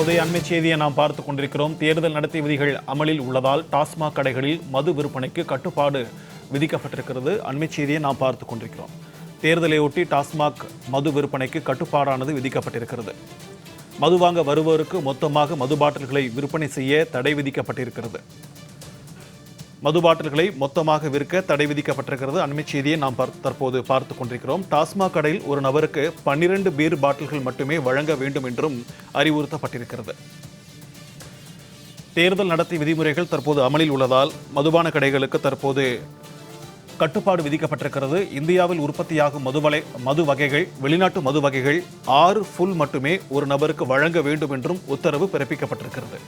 தற்போதைய அண்மை செய்தியை நாம் பார்த்துக் கொண்டிருக்கிறோம். தேர்தல் நடத்தை விதிகள் அமலில் உள்ளதால் டாஸ்மாக் கடைகளில் மது விற்பனைக்கு கட்டுப்பாடு விதிக்கப்பட்டிருக்கிறது. அண்மை செய்தியை நாம் பார்த்துக் கொண்டிருக்கிறோம். தேர்தலையொட்டி டாஸ்மாக் மது விற்பனைக்கு கட்டுப்பாடானது விதிக்கப்பட்டிருக்கிறது. மது வாங்க வருவோருக்கு மொத்தமாக மது பாட்டில்களை விற்பனை செய்ய தடை விதிக்கப்பட்டிருக்கிறது. மது பாட்டில்களை மொத்தமாக விற்க தடை விதிக்கப்பட்டிருக்கிறது. அண்மை செய்தியை நாம் தற்போது பார்த்துக் கொண்டிருக்கிறோம். டாஸ்மாக் கடையில் ஒரு நபருக்கு 12 பீர் பாட்டில்கள் மட்டுமே வழங்க வேண்டும் என்றும் அறிவுறுத்தப்பட்டிருக்கிறது. தேர்தல் நடத்தை விதிமுறைகள் தற்போது அமலில் உள்ளதால் மதுபான கடைகளுக்கு தற்போது கட்டுப்பாடு விதிக்கப்பட்டிருக்கிறது. இந்தியாவில் உற்பத்தியாகும் மது வகைகள், வெளிநாட்டு மது வகைகள் 6 ஃபுல் மட்டுமே ஒரு நபருக்கு வழங்க வேண்டும் என்றும் உத்தரவு பிறப்பிக்கப்பட்டிருக்கிறது.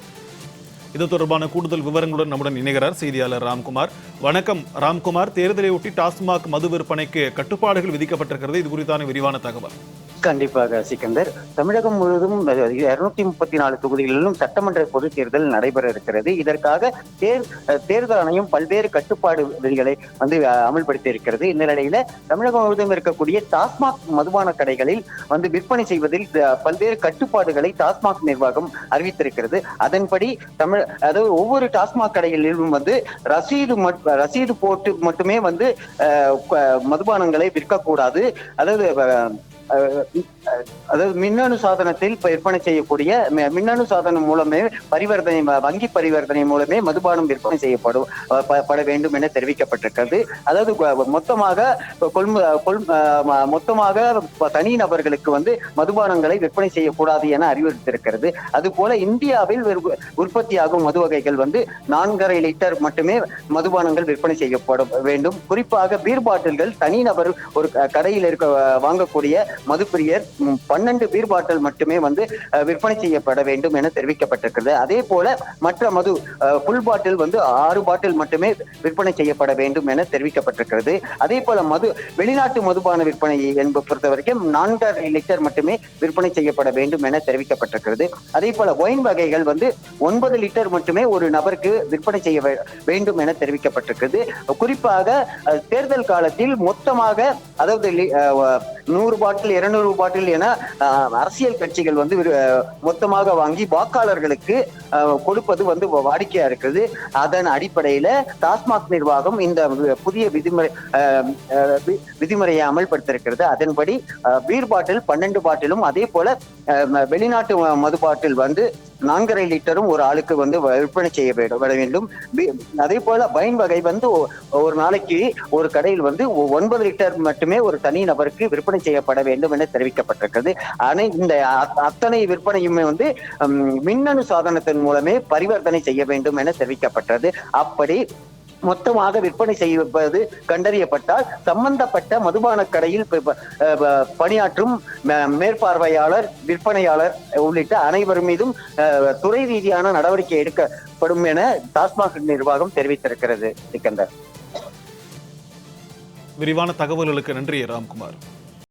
இது தொடர்பான கூடுதல் விவரங்களுடன் நம்முடன் இணைகிறார் செய்தியாளர் ராம்குமார். வணக்கம் ராம்குமார். தேர்தலையொட்டி டாஸ்மாக் மது விற்பனைக்கு கட்டுப்பாடுகள் விதிக்கப்பட்டிருக்கிறது. இது குறித்தான விரிவான தகவல். கண்டிப்பாக சிக்கந்தர். தமிழகம் முழுவதும் 234 தொகுதிகளிலும் சட்டமன்ற பொதுத் தேர்தல் நடைபெற இருக்கிறது. இதற்காக தேர்தல் ஆணையம் பல்வேறு கட்டுப்பாடு விதிகளை அமல்படுத்தி இருக்கிறது. இந்த நிலையில தமிழகம் முழுவதும் இருக்கக்கூடிய டாஸ்மாக் மதுபான கடைகளில் விற்பனை செய்வதில் பல்வேறு கட்டுப்பாடுகளை டாஸ்மாக் நிர்வாகம் அறிவித்திருக்கிறது. அதன்படி அதாவது ஒவ்வொரு டாஸ்மாக் கடைகளிலும் ரசீது போட்டு மட்டுமே மதுபானங்களை விற்கக்கூடாது. அதாவது மின்னணு சாதனத்தில் விற்பனை செய்யக்கூடிய மின்னணு சாதனம் மூலமே வங்கி பரிவர்த்தனை மூலமே மதுபானம் விற்பனை செய்யப்பட வேண்டும் என தெரிவிக்கப்பட்டிருக்கிறது. அதாவது மொத்தமாக தனி நபர்களுக்கு மதுபானங்களை விற்பனை செய்யக்கூடாது என அறிவுறுத்திருக்கிறது. அதுபோல இந்தியாவில் உற்பத்தியாகும் மது வகைகள் 4.5 லிட்டர் மட்டுமே மதுபானங்கள் விற்பனை செய்யப்பட வேண்டும். குறிப்பாக பீர் பாட்டில்கள் தனிநபர் ஒரு கடையில் வாங்கக்கூடிய மதுப்பிரியர் 12 பீர் பாட்டில் மட்டுமே விற்பனை செய்யப்பட வேண்டும் என தெரிவிக்கப்பட்டிருக்கிறது. அதே போல மற்ற மது புல் பாட்டில் 6 பாட்டில் மட்டுமே விற்பனை செய்யப்பட வேண்டும் என தெரிவிக்கப்பட்டிருக்கிறது. அதே போல வெளிநாட்டு மதுபான விற்பனை பொறுத்த வரைக்கும் 4.5 லிட்டர் மட்டுமே விற்பனை செய்யப்பட வேண்டும் என தெரிவிக்கப்பட்டிருக்கிறது. அதே போல ஒயின் வகைகள் 9 லிட்டர் மட்டுமே ஒரு நபருக்கு விற்பனை செய்ய வேண்டும் என தெரிவிக்கப்பட்டிருக்கிறது. குறிப்பாக தேர்தல் காலத்தில் மொத்தமாக அதாவது 100 பாட்டில் 200 பாட்டில் என அரசியல் கட்சிகள் மொத்தமாக வாங்கி வாக்காளர்களுக்கு கொடுப்பது வாடிக்கையா இருக்குது. அதன் அடிப்படையில டாஸ்மாக் நிர்வாகம் இந்த புதிய விதிமுறையை அமல்படுத்திருக்கிறது. அதன்படி பீர் பாட்டில் 12 பாட்டிலும் அதே போல வெளிநாட்டு மது பாட்டில் 4.5 லிட்டரும் ஒரு ஆளுக்கு விற்பனை செய்யப்பட வேண்டும். அதே போல வைன் வகை ஒரு நாளைக்கு ஒரு கடையில் 9 லிட்டர் மட்டுமே ஒரு தனி நபருக்கு விற்பனை செய்யப்பட வேண்டும் என தெரிவிக்கப்பட்டிருக்கிறது. இந்த அத்தனை விற்பனையுமே மின்னணு சாதனத்தின் மூலமே பரிவர்த்தனை செய்ய வேண்டும் என தெரிவிக்கப்பட்டது. அப்படி மொத்தமாக விற்பனை செய்வது கண்டறியப்பட்டால் சம்பந்தப்பட்ட மதுபான கடையில் பணியாற்றும் மேற்பார்வையாளர், விற்பனையாளர் உள்ளிட்ட அனைவர் மீதும் துறை ரீதியான நடவடிக்கை எடுக்கப்படும் என டாஸ்மாக் நிர்வாகம் தெரிவித்திருக்கிறது. சிக்கந்தர், விரிவான தகவல்களுக்கு நன்றி ராம்குமார்.